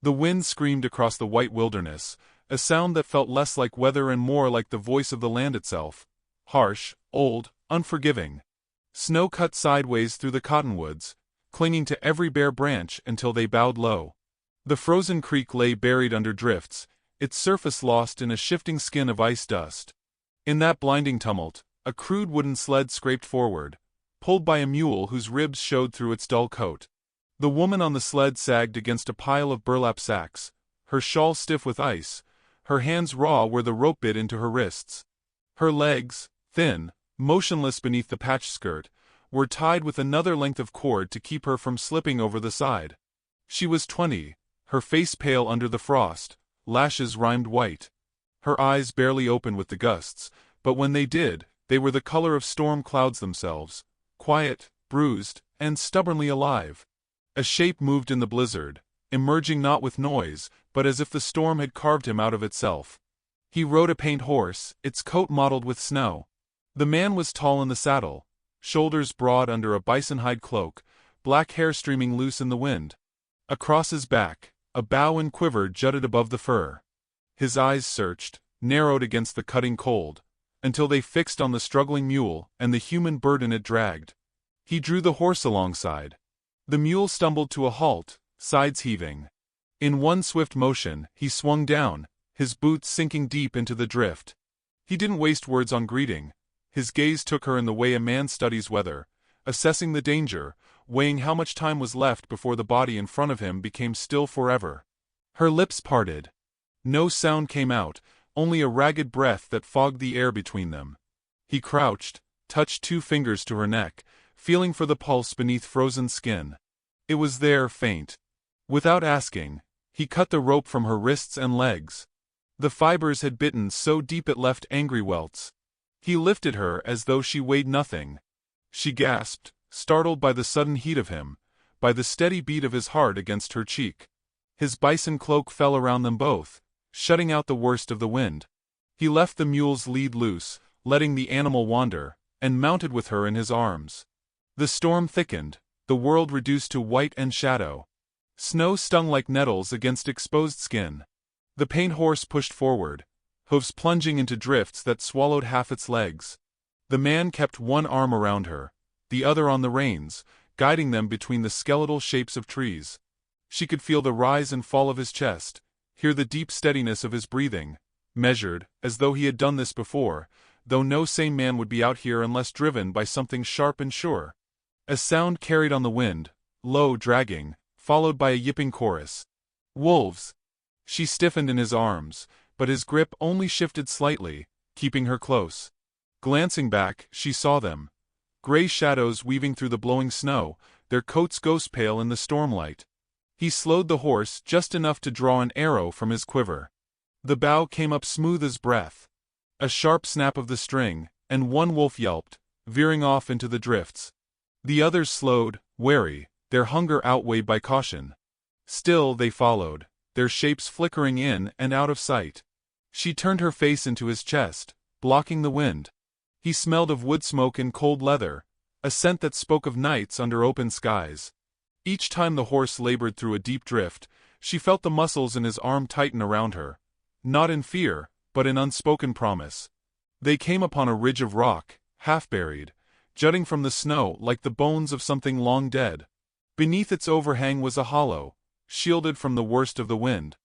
The wind screamed across the white wilderness, a sound that felt less like weather and more like the voice of the land itself. Harsh, old, unforgiving. Snow cut sideways through the cottonwoods, clinging to every bare branch until they bowed low. The frozen creek lay buried under drifts, its surface lost in a shifting skin of ice dust. In that blinding tumult, a crude wooden sled scraped forward, pulled by a mule whose ribs showed through its dull coat. The woman on the sled sagged against a pile of burlap sacks, her shawl stiff with ice, her hands raw where the rope bit into her wrists. Her legs, thin, motionless beneath the patched skirt, were tied with another length of cord to keep her from slipping over the side. She was 20, her face pale under the frost, lashes rimed white. Her eyes barely opened with the gusts, but when they did, they were the color of storm clouds themselves, quiet, bruised, and stubbornly alive. A shape moved in the blizzard, emerging not with noise, but as if the storm had carved him out of itself. He rode a paint horse, its coat mottled with snow. The man was tall in the saddle, shoulders broad under a bison-hide cloak, black hair streaming loose in the wind. Across his back, a bow and quiver jutted above the fur. His eyes searched, narrowed against the cutting cold, until they fixed on the struggling mule and the human burden it dragged. He drew the horse alongside. The mule stumbled to a halt, sides heaving. In one swift motion, he swung down, his boots sinking deep into the drift. He didn't waste words on greeting. His gaze took her in the way a man studies weather, assessing the danger, weighing how much time was left before the body in front of him became still forever. Her lips parted. No sound came out, only a ragged breath that fogged the air between them. He crouched, touched two fingers to her neck, feeling for the pulse beneath frozen skin. It was there, faint. Without asking, he cut the rope from her wrists and legs. The fibers had bitten so deep it left angry welts. He lifted her as though she weighed nothing. She gasped, startled by the sudden heat of him, by the steady beat of his heart against her cheek. His bison cloak fell around them both, shutting out the worst of the wind. He left the mule's lead loose, letting the animal wander, and mounted with her in his arms. The storm thickened, the world reduced to white and shadow. Snow stung like nettles against exposed skin. The paint horse pushed forward, hooves plunging into drifts that swallowed half its legs. The man kept one arm around her, the other on the reins, guiding them between the skeletal shapes of trees. She could feel the rise and fall of his chest, hear the deep steadiness of his breathing, measured, as though he had done this before, though no sane man would be out here unless driven by something sharp and sure. A sound carried on the wind, low, dragging, followed by a yipping chorus. Wolves! She stiffened in his arms, but his grip only shifted slightly, keeping her close. Glancing back, she saw them. Gray shadows weaving through the blowing snow, their coats ghost-pale in the stormlight. He slowed the horse just enough to draw an arrow from his quiver. The bow came up smooth as breath. A sharp snap of the string, and one wolf yelped, veering off into the drifts. The others slowed, wary, their hunger outweighed by caution. Still they followed, their shapes flickering in and out of sight. She turned her face into his chest, blocking the wind. He smelled of wood smoke and cold leather, a scent that spoke of nights under open skies. Each time the horse labored through a deep drift, she felt the muscles in his arm tighten around her, not in fear, but in unspoken promise. They came upon a ridge of rock, half-buried, jutting from the snow like the bones of something long dead. Beneath its overhang was a hollow, shielded from the worst of the wind.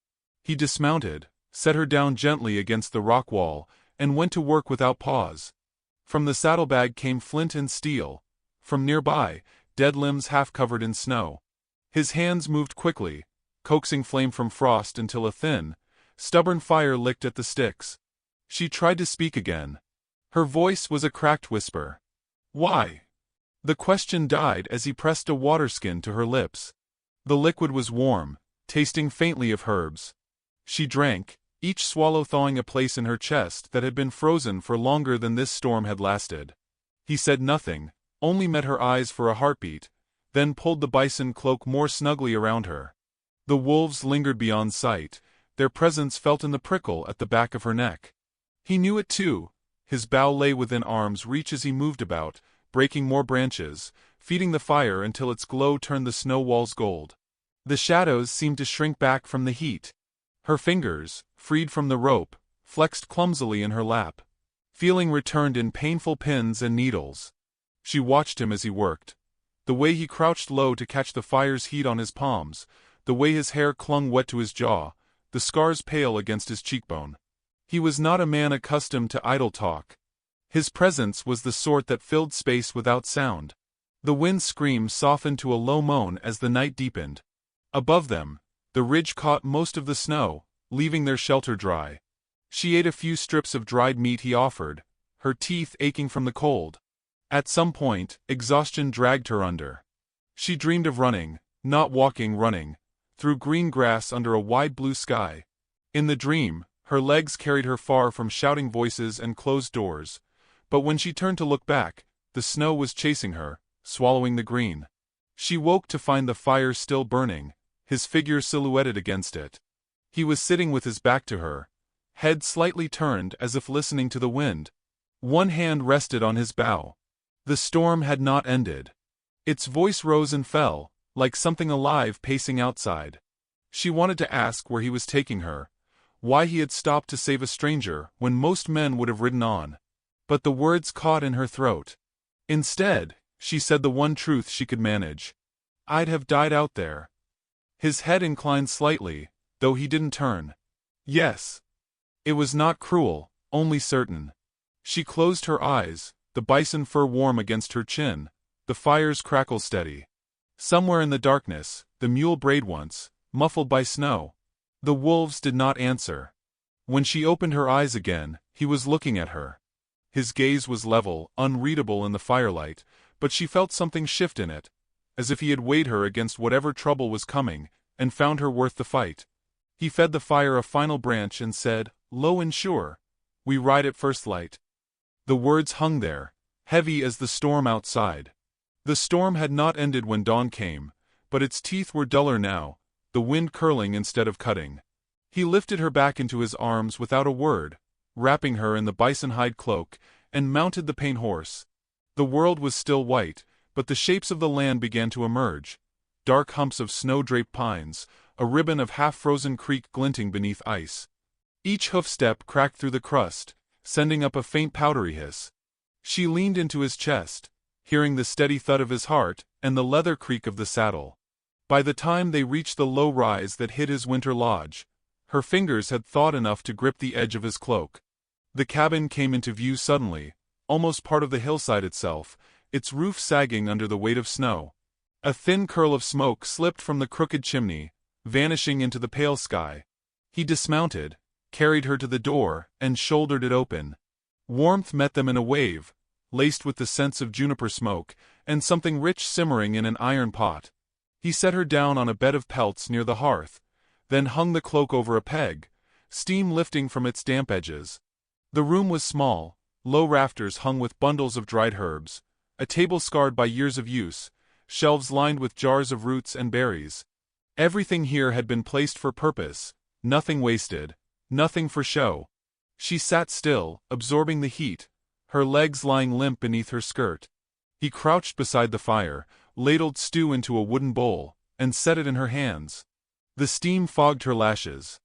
He dismounted, set her down gently against the rock wall, and went to work without pause. From the saddlebag came flint and steel. From nearby, dead limbs half covered in snow. His hands moved quickly, coaxing flame from frost until a thin, stubborn fire licked at the sticks. She tried to speak again. Her voice was a cracked whisper. Why? The question died as he pressed a waterskin to her lips. The liquid was warm, tasting faintly of herbs. She drank, each swallow thawing a place in her chest that had been frozen for longer than this storm had lasted. He said nothing, only met her eyes for a heartbeat, then pulled the bison cloak more snugly around her. The wolves lingered beyond sight, their presence felt in the prickle at the back of her neck. He knew it too. His bow lay within arm's reach as he moved about, breaking more branches, feeding the fire until its glow turned the snow walls gold. The shadows seemed to shrink back from the heat. Her fingers, freed from the rope, flexed clumsily in her lap. Feeling returned in painful pins and needles. She watched him as he worked. The way he crouched low to catch the fire's heat on his palms, the way his hair clung wet to his jaw, the scars pale against his cheekbone. He was not a man accustomed to idle talk. His presence was the sort that filled space without sound. The wind's scream softened to a low moan as the night deepened. Above them, the ridge caught most of the snow, leaving their shelter dry. She ate a few strips of dried meat he offered, her teeth aching from the cold. At some point, exhaustion dragged her under. She dreamed of running, not walking, running, through green grass under a wide blue sky. In the dream, her legs carried her far from shouting voices and closed doors, but when she turned to look back, the snow was chasing her, swallowing the green. She woke to find the fire still burning, his figure silhouetted against it. He was sitting with his back to her, head slightly turned as if listening to the wind. One hand rested on his bow. The storm had not ended. Its voice rose and fell, like something alive pacing outside. She wanted to ask where he was taking her, why he had stopped to save a stranger when most men would have ridden on. But the words caught in her throat. Instead, she said the one truth she could manage. I'd have died out there. His head inclined slightly, though he didn't turn. Yes. It was not cruel, only certain. She closed her eyes, the bison fur warm against her chin, the fire's crackle steady. Somewhere in the darkness, the mule brayed once, muffled by snow. The wolves did not answer. When she opened her eyes again, he was looking at her. His gaze was level, unreadable in the firelight, but she felt something shift in it, as if he had weighed her against whatever trouble was coming, and found her worth the fight. He fed the fire a final branch and said, low and sure, we ride at first light. The words hung there, heavy as the storm outside. The storm had not ended when dawn came, but its teeth were duller now, the wind curling instead of cutting. He lifted her back into his arms without a word, wrapping her in the bison-hide cloak, and mounted the paint horse. The world was still white, but the shapes of the land began to emerge. Dark humps of snow-draped pines, a ribbon of half-frozen creek glinting beneath ice. Each hoof-step cracked through the crust, sending up a faint powdery hiss. She leaned into his chest, hearing the steady thud of his heart and the leather creak of the saddle. By the time they reached the low rise that hid his winter lodge, her fingers had thawed enough to grip the edge of his cloak. The cabin came into view suddenly, almost part of the hillside itself, its roof sagging under the weight of snow. A thin curl of smoke slipped from the crooked chimney, vanishing into the pale sky. He dismounted, carried her to the door, and shouldered it open. Warmth met them in a wave, laced with the scents of juniper smoke, and something rich simmering in an iron pot. He set her down on a bed of pelts near the hearth, then hung the cloak over a peg, steam lifting from its damp edges. The room was small, low rafters hung with bundles of dried herbs, a table scarred by years of use, shelves lined with jars of roots and berries. Everything here had been placed for purpose, nothing wasted, nothing for show. She sat still, absorbing the heat, her legs lying limp beneath her skirt. He crouched beside the fire, ladled stew into a wooden bowl, and set it in her hands. The steam fogged her lashes.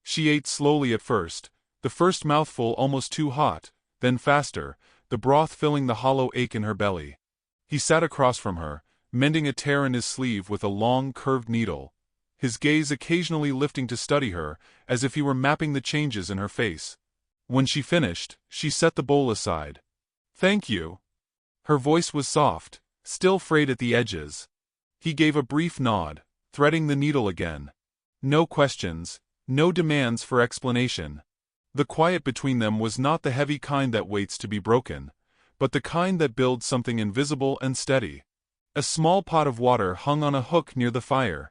She ate slowly at first, the first mouthful almost too hot, then faster, the broth filling the hollow ache in her belly. He sat across from her, mending a tear in his sleeve with a long, curved needle, his gaze occasionally lifting to study her, as if he were mapping the changes in her face. When she finished, she set the bowl aside. "Thank you." Her voice was soft, still frayed at the edges. He gave a brief nod, threading the needle again. No questions, no demands for explanation. The quiet between them was not the heavy kind that waits to be broken, but the kind that builds something invisible and steady. A small pot of water hung on a hook near the fire.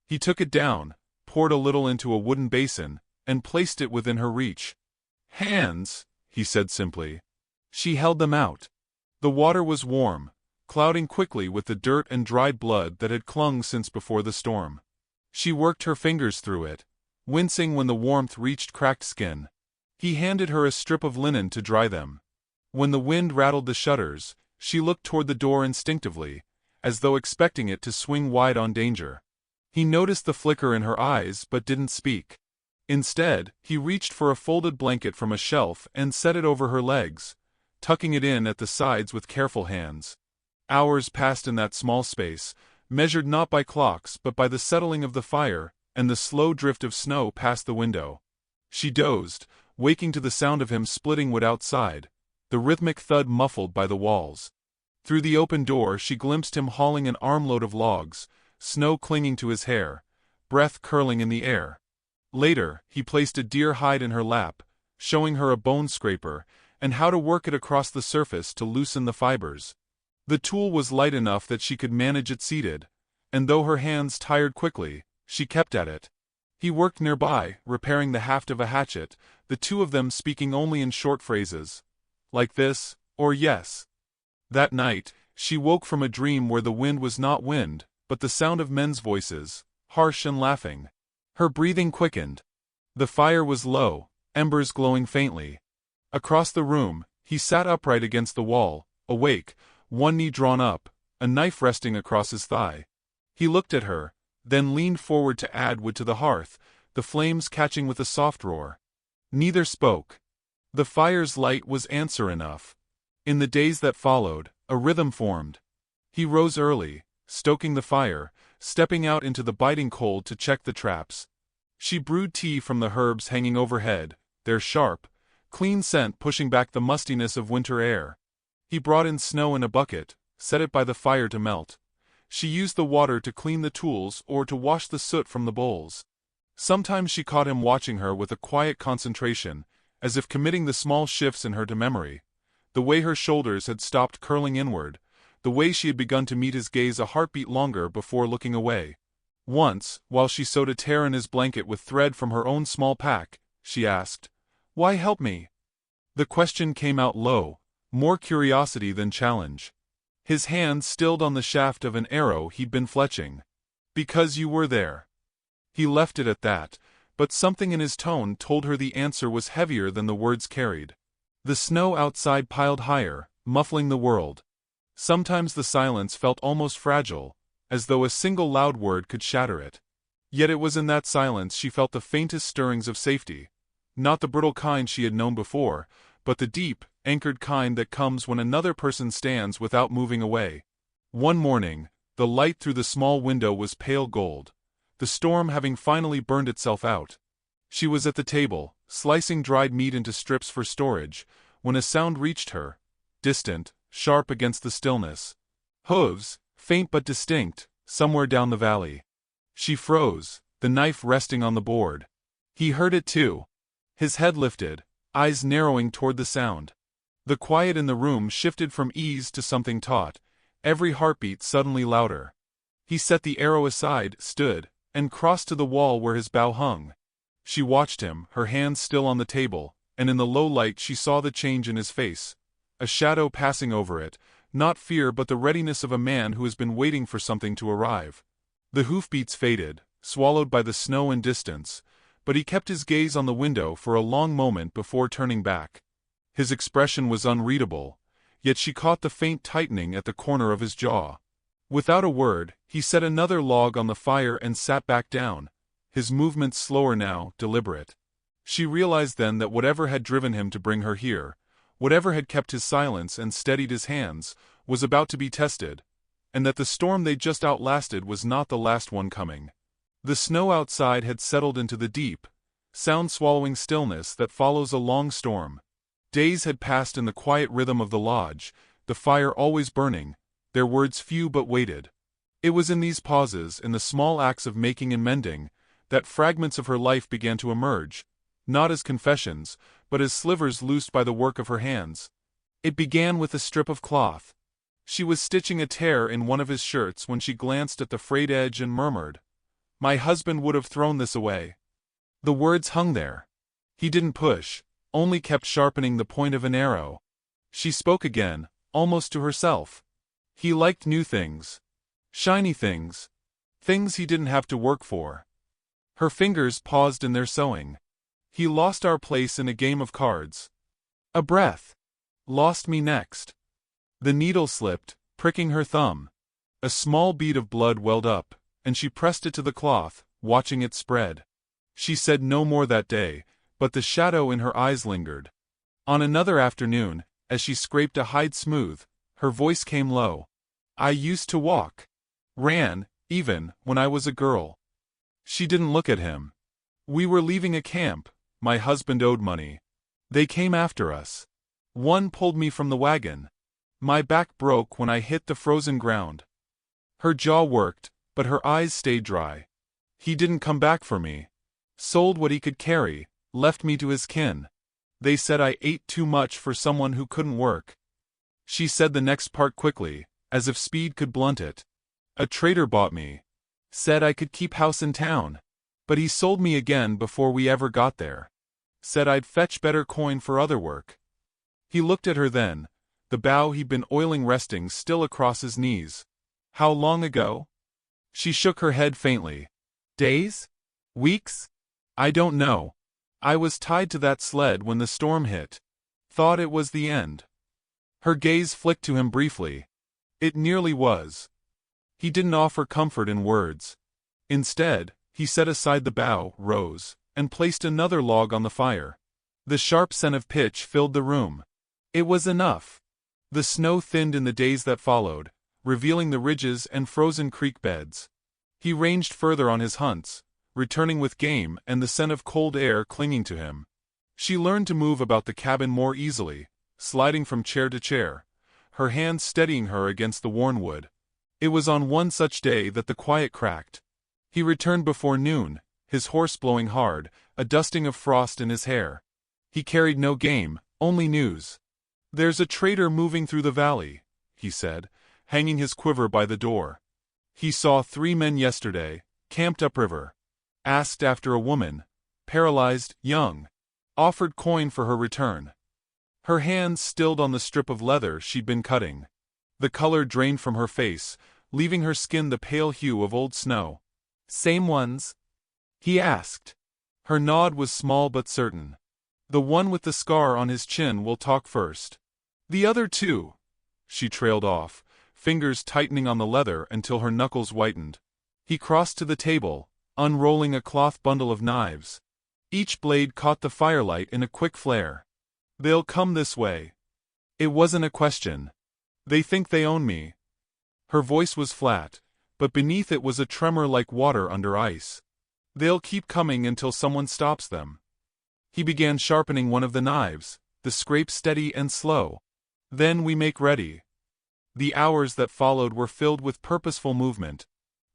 He took it down, poured a little into a wooden basin, and placed it within her reach. "Hands," he said simply. She held them out. The water was warm, clouding quickly with the dirt and dried blood that had clung since before the storm. She worked her fingers through it, wincing when the warmth reached cracked skin. He handed her a strip of linen to dry them. When the wind rattled the shutters, she looked toward the door instinctively, as though expecting it to swing wide on danger. He noticed the flicker in her eyes but didn't speak. Instead, he reached for a folded blanket from a shelf and set it over her legs, tucking it in at the sides with careful hands. Hours passed in that small space, measured not by clocks but by the settling of the fire and the slow drift of snow past the window. She dozed, waking to the sound of him splitting wood outside, the rhythmic thud muffled by the walls. Through the open door she glimpsed him hauling an armload of logs, snow clinging to his hair, breath curling in the air. Later, he placed a deer hide in her lap, showing her a bone scraper, and how to work it across the surface to loosen the fibers. The tool was light enough that she could manage it seated, and though her hands tired quickly, she kept at it. He worked nearby, repairing the haft of a hatchet, the two of them speaking only in short phrases. Like this, or yes. That night, she woke from a dream where the wind was not wind, but the sound of men's voices, harsh and laughing. Her breathing quickened. The fire was low, embers glowing faintly. Across the room, he sat upright against the wall, awake, one knee drawn up, a knife resting across his thigh. He looked at her, then leaned forward to add wood to the hearth, the flames catching with a soft roar. Neither spoke. The fire's light was answer enough. In the days that followed, a rhythm formed. He rose early, stoking the fire, stepping out into the biting cold to check the traps. She brewed tea from the herbs hanging overhead, their sharp, clean scent pushing back the mustiness of winter air. He brought in snow in a bucket, set it by the fire to melt. She used the water to clean the tools or to wash the soot from the bowls. Sometimes she caught him watching her with a quiet concentration, as if committing the small shifts in her to memory. The way her shoulders had stopped curling inward, the way she had begun to meet his gaze a heartbeat longer before looking away. Once, while she sewed a tear in his blanket with thread from her own small pack, she asked, "Why help me?" The question came out low, more curiosity than challenge. His hand stilled on the shaft of an arrow he'd been fletching. "Because you were there." He left it at that, but something in his tone told her the answer was heavier than the words carried. The snow outside piled higher, muffling the world. Sometimes the silence felt almost fragile, as though a single loud word could shatter it. Yet it was in that silence she felt the faintest stirrings of safety. Not the brittle kind she had known before, but the deep, anchored kind that comes when another person stands without moving away. One morning, the light through the small window was pale gold, the storm having finally burned itself out. She was at the table, slicing dried meat into strips for storage, when a sound reached her, distant, sharp against the stillness. Hooves, faint but distinct, somewhere down the valley. She froze, the knife resting on the board. He heard it too. His head lifted, eyes narrowing toward the sound. The quiet in the room shifted from ease to something taut, every heartbeat suddenly louder. He set the arrow aside, stood, and crossed to the wall where his bow hung. She watched him, her hands still on the table, and in the low light she saw the change in his face. A shadow passing over it, not fear but the readiness of a man who has been waiting for something to arrive. The hoofbeats faded, swallowed by the snow and distance, but he kept his gaze on the window for a long moment before turning back. His expression was unreadable, yet she caught the faint tightening at the corner of his jaw. Without a word, he set another log on the fire and sat back down, his movements slower now, deliberate. She realized then that whatever had driven him to bring her here, whatever had kept his silence and steadied his hands, was about to be tested, and that the storm they'd just outlasted was not the last one coming. The snow outside had settled into the deep, sound-swallowing stillness that follows a long storm. Days had passed in the quiet rhythm of the lodge, the fire always burning, their words few but weighted. It was in these pauses, in the small acts of making and mending, that fragments of her life began to emerge, not as confessions, but as slivers loosed by the work of her hands. It began with a strip of cloth. She was stitching a tear in one of his shirts when she glanced at the frayed edge and murmured, "My husband would have thrown this away." The words hung there. He didn't push, only kept sharpening the point of an arrow. She spoke again, almost to herself. He liked new things. Shiny things. Things he didn't have to work for. Her fingers paused in their sewing. He lost our place in a game of cards. A breath. Lost me next. The needle slipped, pricking her thumb. A small bead of blood welled up, and she pressed it to the cloth, watching it spread. She said no more that day, but the shadow in her eyes lingered. On another afternoon, as she scraped a hide smooth, her voice came low. I used to walk. Ran, even, when I was a girl. She didn't look at him. We were leaving a camp. My husband owed money. They came after us. One pulled me from the wagon. My back broke when I hit the frozen ground. Her jaw worked, but her eyes stayed dry. He didn't come back for me. Sold what he could carry, left me to his kin. They said I ate too much for someone who couldn't work. She said the next part quickly, as if speed could blunt it. A trader bought me. Said I could keep house in town. But he sold me again before we ever got there. Said I'd fetch better coin for other work. He looked at her then, the bow he'd been oiling resting still across his knees. How long ago? She shook her head faintly. Days? Weeks? I don't know. I was tied to that sled when the storm hit. Thought it was the end. Her gaze flicked to him briefly. It nearly was. He didn't offer comfort in words. Instead, he set aside the bow, rose, and placed another log on the fire. The sharp scent of pitch filled the room. It was enough. The snow thinned in the days that followed, revealing the ridges and frozen creek beds. He ranged further on his hunts, returning with game and the scent of cold air clinging to him. She learned to move about the cabin more easily, sliding from chair to chair, her hands steadying her against the worn wood. It was on one such day that the quiet cracked. He returned before noon, his horse blowing hard, a dusting of frost in his hair. He carried no game, only news. There's a trader moving through the valley, he said, hanging his quiver by the door. He saw 3 men yesterday, camped upriver. Asked after a woman, paralyzed, young. Offered coin for her return. Her hands stilled on the strip of leather she'd been cutting. The color drained from her face, leaving her skin the pale hue of old snow. Same ones? He asked. Her nod was small but certain. The one with the scar on his chin will talk first. The other 2. She trailed off, fingers tightening on the leather until her knuckles whitened. He crossed to the table, unrolling a cloth bundle of knives. Each blade caught the firelight in a quick flare. They'll come this way. It wasn't a question. They think they own me. Her voice was flat, but beneath it was a tremor like water under ice. They'll keep coming until someone stops them. He began sharpening one of the knives, the scrape steady and slow. Then we make ready. The hours that followed were filled with purposeful movement.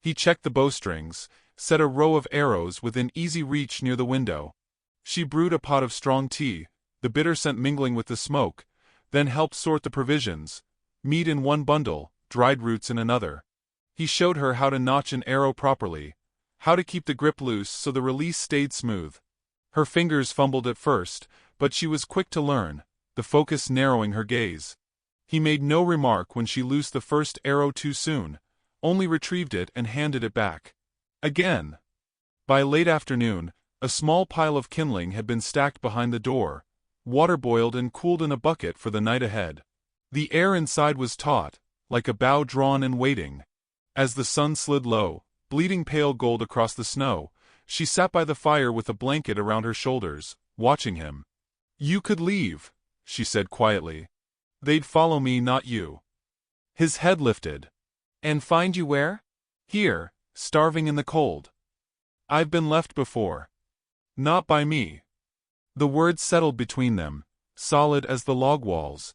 He checked the bowstrings, set a row of arrows within easy reach near the window. She brewed a pot of strong tea, the bitter scent mingling with the smoke, then helped sort the provisions, meat in one bundle, dried roots in another. He showed her how to notch an arrow properly, how to keep the grip loose so the release stayed smooth. Her fingers fumbled at first, but she was quick to learn, the focus narrowing her gaze. He made no remark when she loosed the first arrow too soon, only retrieved it and handed it back. Again. By late afternoon, a small pile of kindling had been stacked behind the door, water boiled and cooled in a bucket for the night ahead. The air inside was taut, like a bow drawn and waiting. As the sun slid low, bleeding pale gold across the snow, she sat by the fire with a blanket around her shoulders, watching him. You could leave, she said quietly. They'd follow me, not you. His head lifted. And find you where? Here, starving in the cold. I've been left before. Not by me. The words settled between them, solid as the log walls.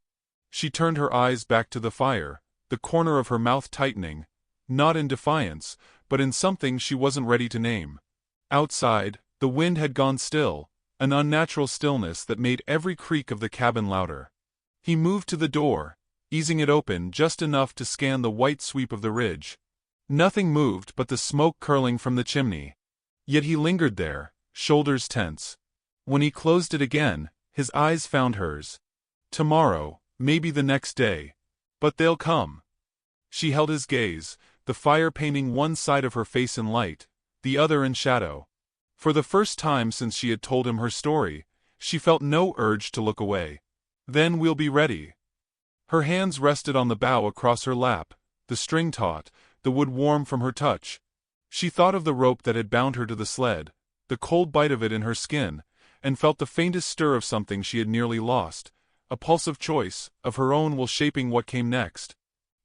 She turned her eyes back to the fire, the corner of her mouth tightening, not in defiance, but in something she wasn't ready to name. Outside, the wind had gone still, an unnatural stillness that made every creak of the cabin louder. He moved to the door, easing it open just enough to scan the white sweep of the ridge. Nothing moved but the smoke curling from the chimney. Yet he lingered there, shoulders tense. When he closed it again, his eyes found hers. Tomorrow, maybe the next day. But they'll come. She held his gaze, the fire painting one side of her face in light, the other in shadow. For the first time since she had told him her story, she felt no urge to look away. Then we'll be ready. Her hands rested on the bow across her lap, the string taut, the wood warm from her touch. She thought of the rope that had bound her to the sled, the cold bite of it in her skin, and felt the faintest stir of something she had nearly lost, a pulse of choice, of her own will shaping what came next.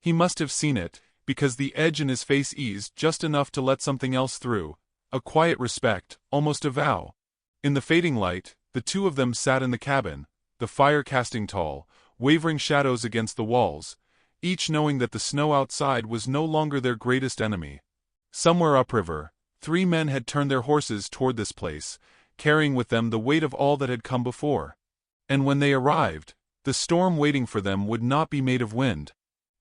He must have seen it, because the edge in his face eased just enough to let something else through, a quiet respect, almost a vow. In the fading light, the two of them sat in the cabin, the fire casting tall, wavering shadows against the walls, each knowing that the snow outside was no longer their greatest enemy. Somewhere upriver, 3 men had turned their horses toward this place, carrying with them the weight of all that had come before. And when they arrived, the storm waiting for them would not be made of wind.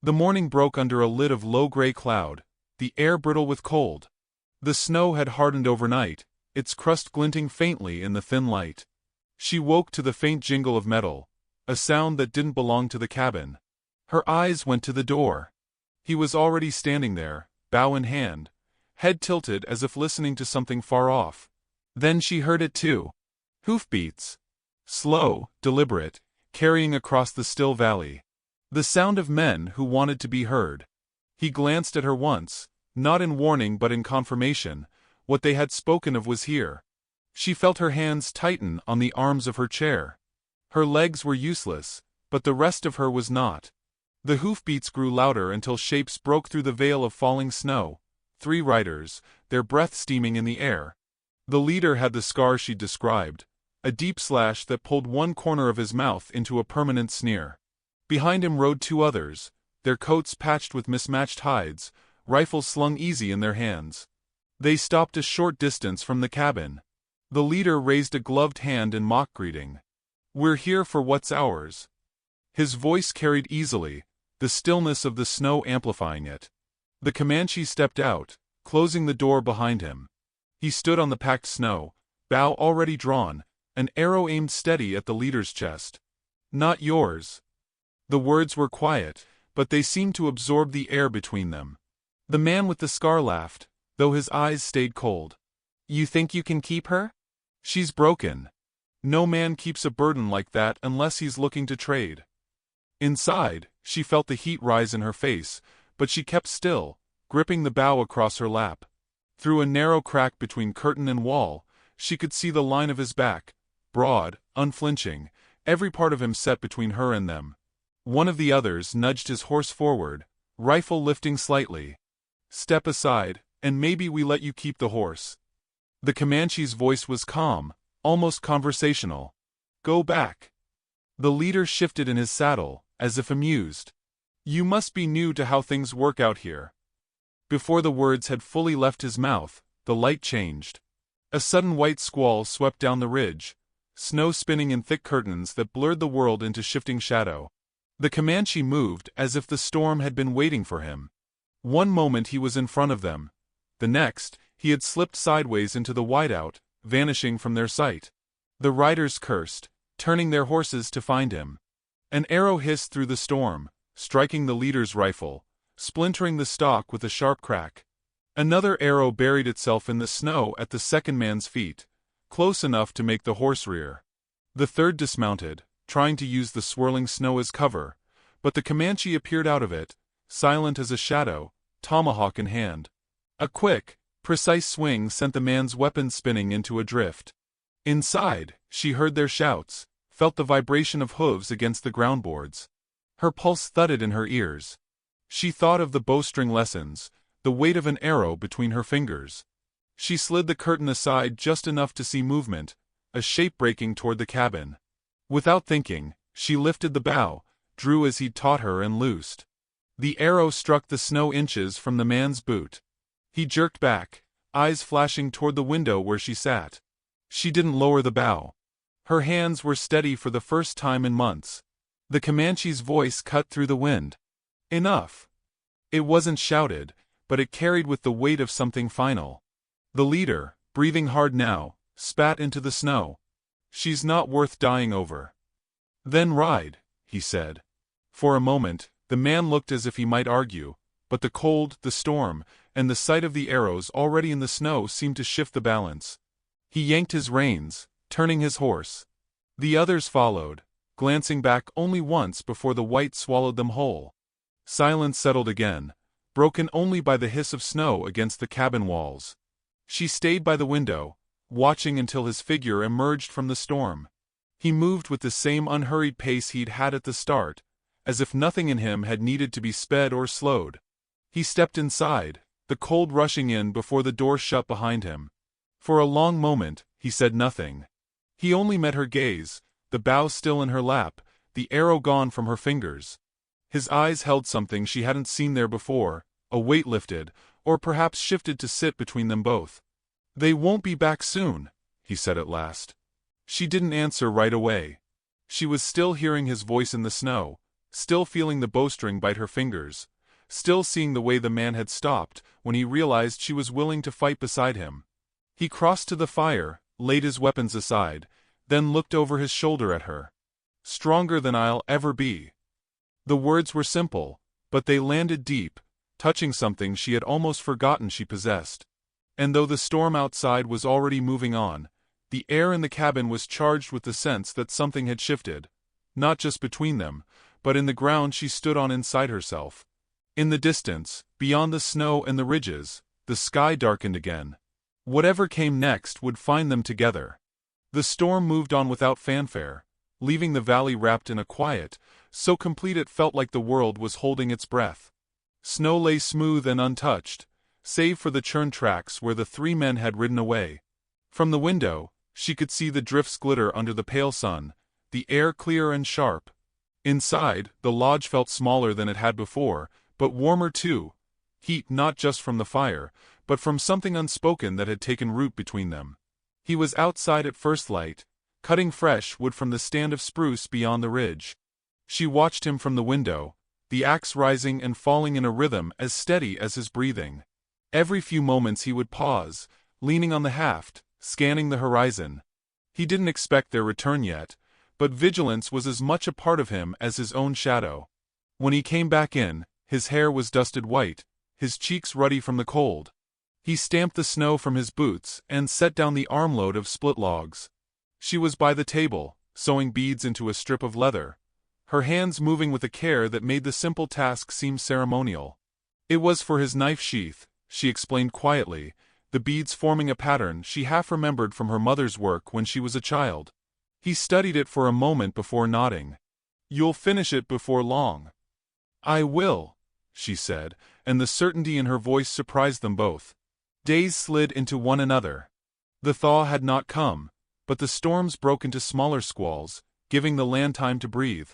The morning broke under a lid of low gray cloud, the air brittle with cold. The snow had hardened overnight, its crust glinting faintly in the thin light. She woke to the faint jingle of metal, a sound that didn't belong to the cabin. Her eyes went to the door. He was already standing there, bow in hand, head tilted as if listening to something far off. Then she heard it too. Hoofbeats. Slow, deliberate, carrying across the still valley. The sound of men who wanted to be heard. He glanced at her once, not in warning but in confirmation, what they had spoken of was here. She felt her hands tighten on the arms of her chair. Her legs were useless, but the rest of her was not. The hoofbeats grew louder until shapes broke through the veil of falling snow. 3 riders, their breath steaming in the air. The leader had the scar she'd described, a deep slash that pulled one corner of his mouth into a permanent sneer. Behind him rode 2 others, their coats patched with mismatched hides, rifles slung easy in their hands. They stopped a short distance from the cabin. The leader raised a gloved hand in mock greeting. "We're here for what's ours." His voice carried easily, the stillness of the snow amplifying it. The Comanche stepped out, closing the door behind him. He stood on the packed snow, bow already drawn, an arrow aimed steady at the leader's chest. "Not yours." The words were quiet, but they seemed to absorb the air between them. The man with the scar laughed, though his eyes stayed cold. "You think you can keep her? She's broken. No man keeps a burden like that unless he's looking to trade." Inside, she felt the heat rise in her face, but she kept still, gripping the bough across her lap. Through a narrow crack between curtain and wall, she could see the line of his back, broad, unflinching, every part of him set between her and them. One of the others nudged his horse forward, rifle lifting slightly. "Step aside, and maybe we let you keep the horse." The Comanche's voice was calm, almost conversational. "Go back." The leader shifted in his saddle, as if amused. "You must be new to how things work out here." Before the words had fully left his mouth, the light changed. A sudden white squall swept down the ridge, snow spinning in thick curtains that blurred the world into shifting shadow. The Comanche moved as if the storm had been waiting for him. One moment he was in front of them. The next, he had slipped sideways into the whiteout, vanishing from their sight. The riders cursed, turning their horses to find him. An arrow hissed through the storm, striking the leader's rifle, splintering the stock with a sharp crack. Another arrow buried itself in the snow at the second man's feet, close enough to make the horse rear. The third dismounted, trying to use the swirling snow as cover, but the Comanche appeared out of it, silent as a shadow, tomahawk in hand. A quick, precise swing sent the man's weapon spinning into a drift. Inside, she heard their shouts, felt the vibration of hooves against the groundboards. Her pulse thudded in her ears. She thought of the bowstring lessons, the weight of an arrow between her fingers. She slid the curtain aside just enough to see movement, a shape breaking toward the cabin. Without thinking, she lifted the bow, drew as he'd taught her and loosed. The arrow struck the snow inches from the man's boot. He jerked back, eyes flashing toward the window where she sat. She didn't lower the bow. Her hands were steady for the first time in months. The Comanche's voice cut through the wind. "Enough." It wasn't shouted, but it carried with the weight of something final. The leader, breathing hard now, spat into the snow. "She's not worth dying over." "Then ride," he said. For a moment, the man looked as if he might argue, but the cold, the storm, and the sight of the arrows already in the snow seemed to shift the balance. He yanked his reins, turning his horse. The others followed, glancing back only once before the white swallowed them whole. Silence settled again, broken only by the hiss of snow against the cabin walls. She stayed by the window, watching until his figure emerged from the storm. He moved with the same unhurried pace he'd had at the start, as if nothing in him had needed to be sped or slowed. He stepped inside, the cold rushing in before the door shut behind him. For a long moment, he said nothing. He only met her gaze, the bow still in her lap, the arrow gone from her fingers. His eyes held something she hadn't seen there before, a weight lifted, or perhaps shifted to sit between them both. "They won't be back soon," he said at last. She didn't answer right away. She was still hearing his voice in the snow, still feeling the bowstring bite her fingers, still seeing the way the man had stopped when he realized she was willing to fight beside him. He crossed to the fire, laid his weapons aside, then looked over his shoulder at her. "Stronger than I'll ever be." The words were simple, but they landed deep, touching something she had almost forgotten she possessed. And though the storm outside was already moving on, the air in the cabin was charged with the sense that something had shifted, not just between them, but in the ground she stood on inside herself. In the distance, beyond the snow and the ridges, the sky darkened again. Whatever came next would find them together. The storm moved on without fanfare, leaving the valley wrapped in a quiet, so complete it felt like the world was holding its breath. Snow lay smooth and untouched, save for the churned tracks where the three men had ridden away. From the window, she could see the drifts glitter under the pale sun, the air clear and sharp. Inside, the lodge felt smaller than it had before, but warmer too. Heat not just from the fire, but from something unspoken that had taken root between them. He was outside at first light, cutting fresh wood from the stand of spruce beyond the ridge. She watched him from the window, the axe rising and falling in a rhythm as steady as his breathing. Every few moments he would pause, leaning on the haft, scanning the horizon. He didn't expect their return yet, but vigilance was as much a part of him as his own shadow. When he came back in, his hair was dusted white, his cheeks ruddy from the cold. He stamped the snow from his boots and set down the armload of split logs. She was by the table, sewing beads into a strip of leather, her hands moving with a care that made the simple task seem ceremonial. It was for his knife sheath, she explained quietly, the beads forming a pattern she half remembered from her mother's work when she was a child. He studied it for a moment before nodding. "You'll finish it before long." "I will," she said, and the certainty in her voice surprised them both. Days slid into one another. The thaw had not come, but the storms broke into smaller squalls, giving the land time to breathe.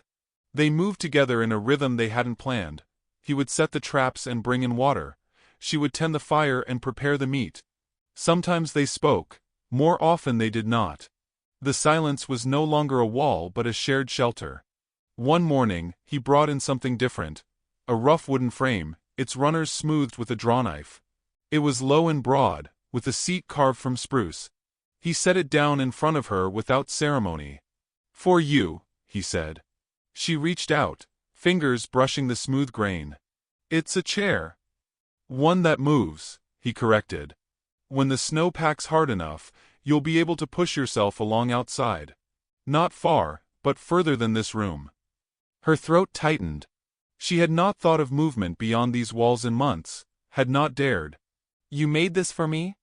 They moved together in a rhythm they hadn't planned. He would set the traps and bring in water. She would tend the fire and prepare the meat. Sometimes they spoke, more often they did not. The silence was no longer a wall but a shared shelter. One morning, he brought in something different, a rough wooden frame, its runners smoothed with a drawknife. It was low and broad, with a seat carved from spruce. He set it down in front of her without ceremony. "For you," he said. She reached out, fingers brushing the smooth grain. "It's a chair." "One that moves," he corrected. "When the snow packs hard enough, you'll be able to push yourself along outside. Not far, but further than this room." Her throat tightened. She had not thought of movement beyond these walls in months, had not dared. "You made this for me?"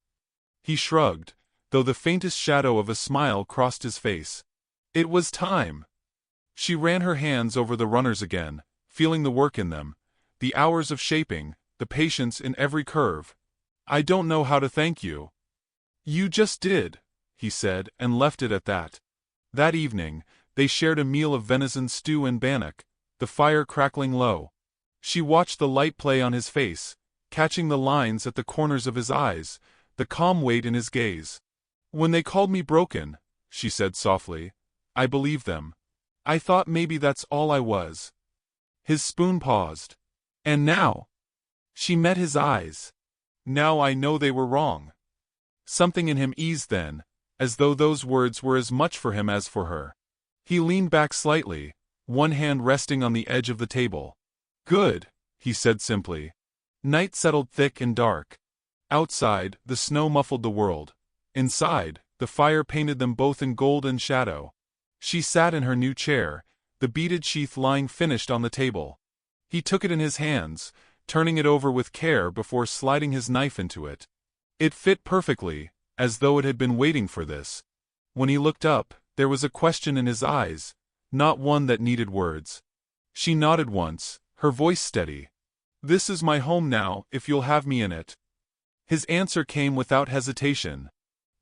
He shrugged, though the faintest shadow of a smile crossed his face. "It was time." She ran her hands over the runners again, feeling the work in them, the hours of shaping, the patience in every curve. "I don't know how to thank you." "You just did," he said, and left it at that. That evening, they shared a meal of venison stew and bannock, the fire crackling low. She watched the light play on his face, catching the lines at the corners of his eyes, the calm weight in his gaze. "When they called me broken," she said softly, "I believed them. I thought maybe that's all I was." His spoon paused. "And now?" She met his eyes. "Now I know they were wrong." Something in him eased then, as though those words were as much for him as for her. He leaned back slightly, one hand resting on the edge of the table. "Good," he said simply. Night settled thick and dark. Outside, the snow muffled the world. Inside, the fire painted them both in gold and shadow. She sat in her new chair, the beaded sheath lying finished on the table. He took it in his hands, turning it over with care before sliding his knife into it. It fit perfectly, as though it had been waiting for this. When he looked up, there was a question in his eyes, not one that needed words. She nodded once, her voice steady. "This is my home now, if you'll have me in it." His answer came without hesitation.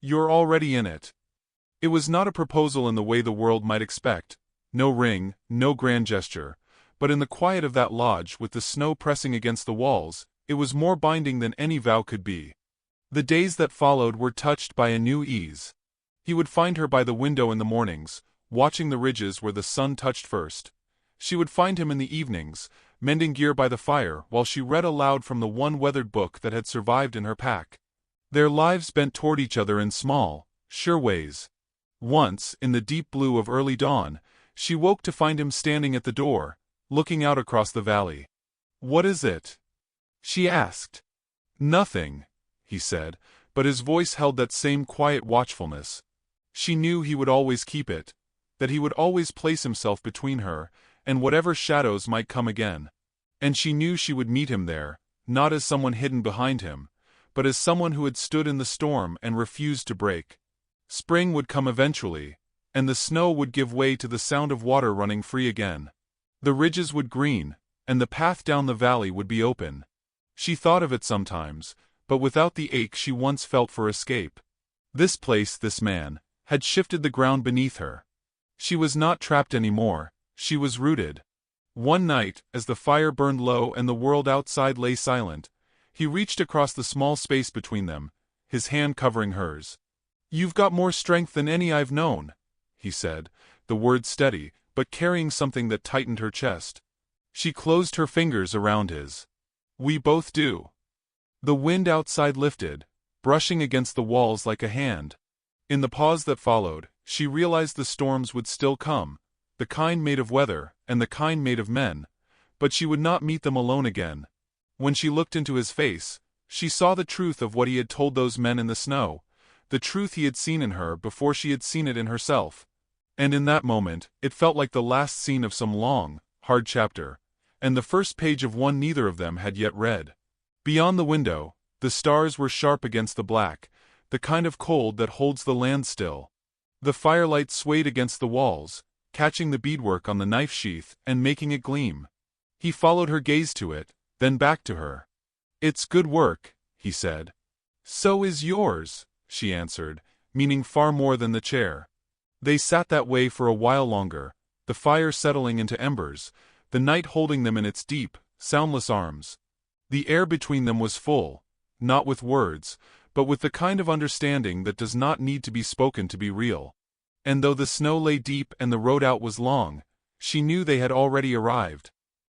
"You're already in it." It was not a proposal in the way the world might expect, no ring, no grand gesture, but in the quiet of that lodge with the snow pressing against the walls, it was more binding than any vow could be. The days that followed were touched by a new ease. He would find her by the window in the mornings, watching the ridges where the sun touched first. She would find him in the evenings, mending gear by the fire while she read aloud from the one weathered book that had survived in her pack. Their lives bent toward each other in small, sure ways. Once, in the deep blue of early dawn, she woke to find him standing at the door, looking out across the valley. "What is it?" she asked. "Nothing," he said, but his voice held that same quiet watchfulness. She knew he would always keep it, that he would always place himself between her and whatever shadows might come again. And she knew she would meet him there, not as someone hidden behind him, but as someone who had stood in the storm and refused to break. Spring would come eventually, and the snow would give way to the sound of water running free again. The ridges would green, and the path down the valley would be open. She thought of it sometimes, but without the ache she once felt for escape. This place, this man, had shifted the ground beneath her. She was not trapped anymore, she was rooted. One night, as the fire burned low and the world outside lay silent, he reached across the small space between them, his hand covering hers. "You've got more strength than any I've known," he said, the words steady, but carrying something that tightened her chest. She closed her fingers around his. "We both do." The wind outside lifted, brushing against the walls like a hand. In the pause that followed, she realized the storms would still come, the kind made of weather, and the kind made of men, but she would not meet them alone again. When she looked into his face, she saw the truth of what he had told those men in the snow, the truth he had seen in her before she had seen it in herself. And in that moment, it felt like the last scene of some long, hard chapter, and the first page of one neither of them had yet read. Beyond the window, the stars were sharp against the black, the kind of cold that holds the land still. The firelight swayed against the walls, catching the beadwork on the knife sheath and making it gleam. He followed her gaze to it, then back to her. "It's good work," he said. "So is yours," she answered, meaning far more than the chair. They sat that way for a while longer, the fire settling into embers, the night holding them in its deep, soundless arms. The air between them was full, not with words, but with the kind of understanding that does not need to be spoken to be real. And though the snow lay deep and the road out was long, she knew they had already arrived.